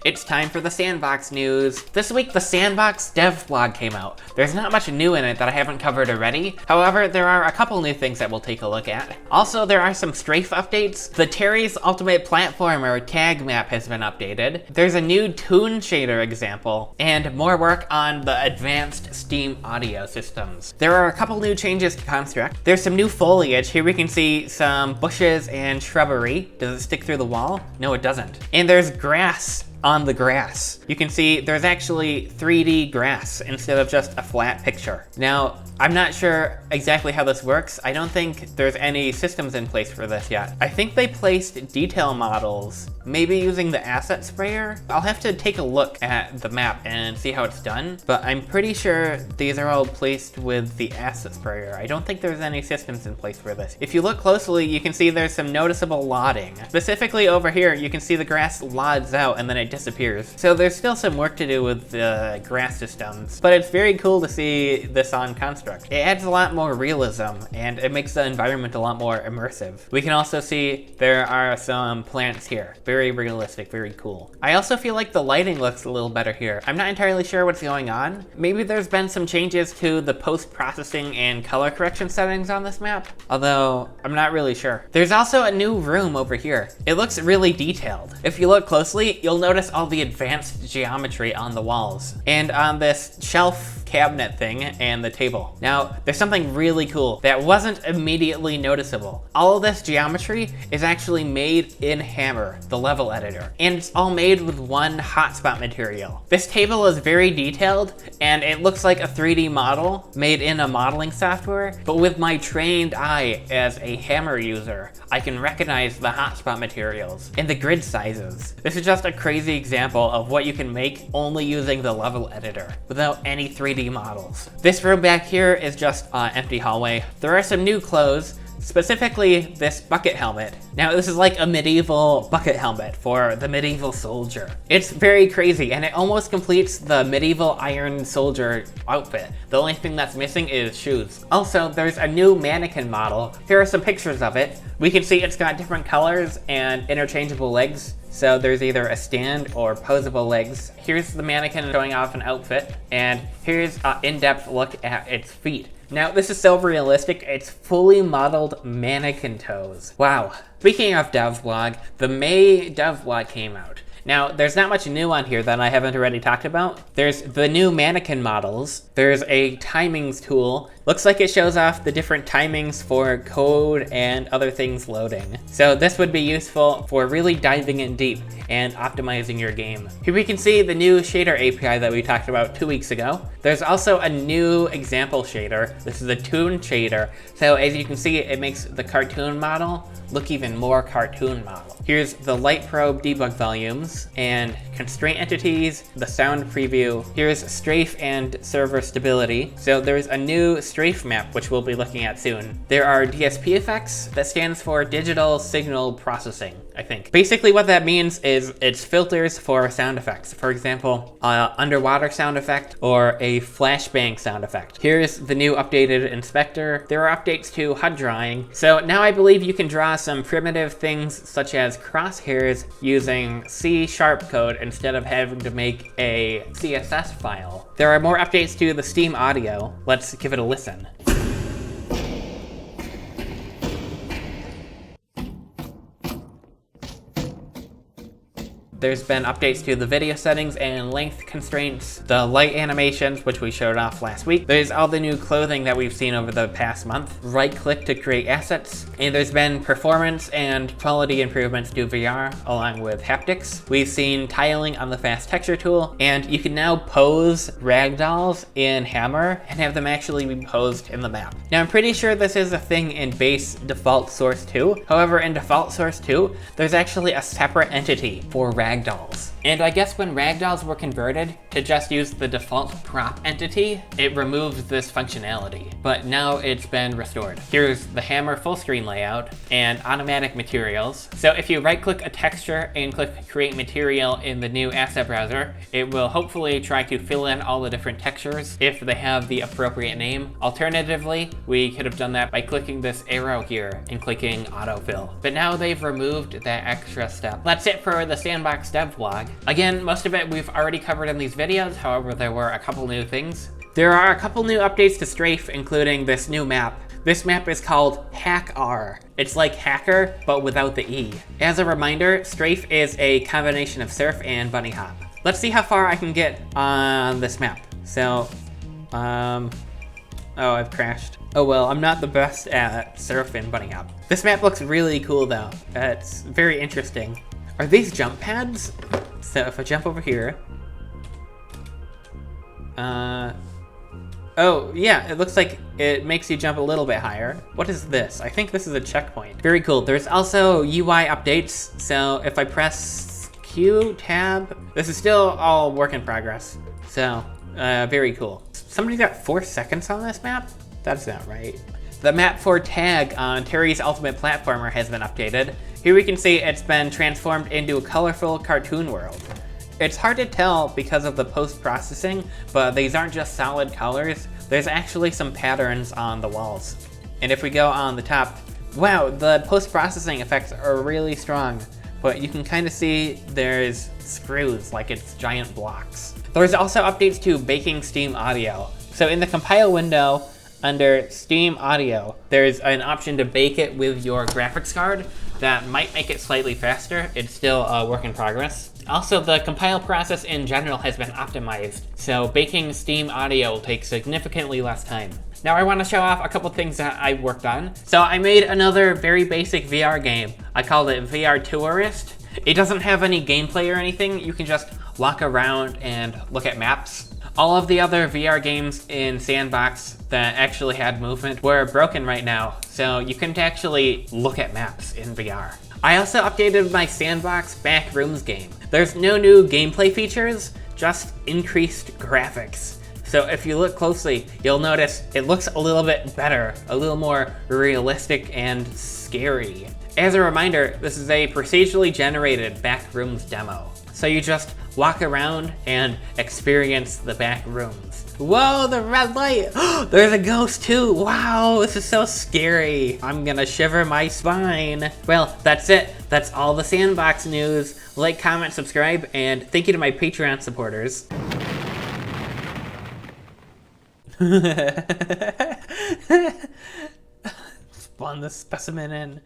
It's time for the S&box news. This week, the S&box Devblog came out. There's not much new in it that I haven't covered already. However, there are a couple new things that we'll take a look at. Also, there are some Strafe updates. The Terry's Ultimate Platformer tag map has been updated. There's a new Toon shader example, and more work on the advanced Steam audio systems. There are a couple new changes to Construct. There's some new foliage. Here we can see some bushes and shrubbery. Does it stick through the wall? No, it doesn't. And there's grass on the grass. You can see there's actually 3D grass instead of just a flat picture. Now, I'm not sure exactly how this works. I don't think there's any systems in place for this yet. I think they placed detail models, maybe using the asset sprayer. I'll have to take a look at the map and see how it's done, but I'm pretty sure these are all placed with the asset sprayer. I don't think there's any systems in place for this. If you look closely, you can see there's some noticeable lodding. Specifically over here, you can see the grass lods out and then it disappears. So there's still some work to do with the grass systems, but it's very cool to see this on Construct. It adds a lot more realism and it makes the environment a lot more immersive. We can also see there are some plants here. Very realistic, very cool. I also feel like the lighting looks a little better here. I'm not entirely sure what's going on. Maybe there's been some changes to the post-processing and color correction settings on this map, although I'm not really sure. There's also a new room over here. It looks really detailed. If you look closely, you'll notice all the advanced geometry on the walls and on this shelf cabinet thing and the table. Now, there's something really cool that wasn't immediately noticeable. All of this geometry is actually made in Hackr, the level editor, and it's all made with one hotspot material. This table is very detailed and it looks like a 3D model made in a modeling software, but with my trained eye as a Hackr user, I can recognize the hotspot materials and the grid sizes. This is just a crazy example of what you can make only using the level editor without any 3D models. This room back here is just an empty hallway. There are some new clothes, specifically this bucket helmet. Now, this is like a medieval bucket helmet for the medieval soldier. It's very crazy, and it almost completes the medieval Iron Soldier outfit. The only thing that's missing is shoes. Also, there's a new mannequin model. Here are some pictures of it. We can see it's got different colors and interchangeable legs. So there's either a stand or posable legs. Here's the mannequin showing off an outfit, and here's an in-depth look at its feet. Now, this is so realistic, it's fully modeled mannequin toes. Wow. Speaking of Devblog, the May Devblog came out. Now, there's not much new on here that I haven't already talked about. There's the new mannequin models. There's a timings tool. Looks like it shows off the different timings for code and other things loading. So this would be useful for really diving in deep and optimizing your game. Here we can see the new shader API that we talked about 2 weeks ago. There's also a new example shader. This is a Toon shader. So as you can see, it makes the cartoon model look even more cartoon model. Here's the light probe debug volumes and constraint entities, the sound preview. Here's strafe and server stability. So there's a new strafe map, which we'll be looking at soon. There are DSP Effects, that stands for digital signal processing, I think. Basically what that means is it's filters for sound effects. For example, underwater sound effect or a flashbang sound effect. Here's the new updated inspector. There are updates to HUD Drawing. So now I believe you can draw some primitive things such as crosshairs using C# code instead of having to make a CSS file. There are more updates to the Steam audio. Let's give it a listen. There's been updates to the video settings and length constraints, the light animations, which we showed off last week. There's all the new clothing that we've seen over the past month. Right-click to create assets. And there's been performance and quality improvements to VR, along with haptics. We've seen tiling on the fast texture tool, and you can now pose ragdolls in Hackr and have them actually be posed in the map. Now, I'm pretty sure this is a thing in base default source 2. However, in default source 2, there's actually a separate entity for ragdolls. And I guess when ragdolls were converted to just use the default prop entity, it removed this functionality, but now it's been restored. Here's the Hackr full screen layout and automatic materials. So if you right click a texture and click create material in the new asset browser, it will hopefully try to fill in all the different textures if they have the appropriate name. Alternatively, we could have done that by clicking this arrow here and clicking autofill. But now they've removed that extra step. That's it for the S&box Devblog. Devblog. Again, most of it we've already covered in these videos, however there were a couple new things. There are a couple new updates to Strafe, including this new map. This map is called Hackr. It's like Hackr, but without the E. As a reminder, Strafe is a combination of surf and bunny hop. Let's see how far I can get on this map. So, oh, I've crashed. Oh well, I'm not the best at surf and bunny hop. This map looks really cool though. It's very interesting. Are these jump pads? So if I jump over here, oh yeah, it looks like it makes you jump a little bit higher. What is this? I think this is a checkpoint. Very cool. There's also UI updates. So if I press Q, tab, this is still all work in progress. So very cool. Somebody got 4 seconds on this map? That's not right. The map for Tag on Terry's Ultimate Platformer has been updated. Here we can see it's been transformed into a colorful cartoon world. It's hard to tell because of the post-processing, but these aren't just solid colors. There's actually some patterns on the walls. And if we go on the top, wow, the post-processing effects are really strong, but you can kind of see there's screws, like it's giant blocks. There's also updates to baking Steam Audio. So in the compile window, under Steam Audio, there's an option to bake it with your graphics card that might make it slightly faster. It's still a work in progress. Also, the compile process in general has been optimized, so baking Steam Audio will take significantly less time. Now I want to show off a couple things that I worked on. So I made another very basic VR game. I called it VR Tourist. It doesn't have any gameplay or anything. You can just walk around and look at maps. All of the other VR games in S&box that actually had movement were broken right now, so you couldn't actually look at maps in VR. I also updated my S&box Backrooms game. There's no new gameplay features, just increased graphics. So if you look closely, you'll notice it looks a little bit better, a little more realistic and scary. As a reminder, this is a procedurally generated Backrooms demo. So you just walk around and experience the back rooms. Whoa, the red light! There's a ghost too! Wow, this is so scary. I'm gonna shiver my spine. Well, that's it. That's all the S&box news. Like, comment, subscribe, and thank you to my Patreon supporters. Spawn the specimen in.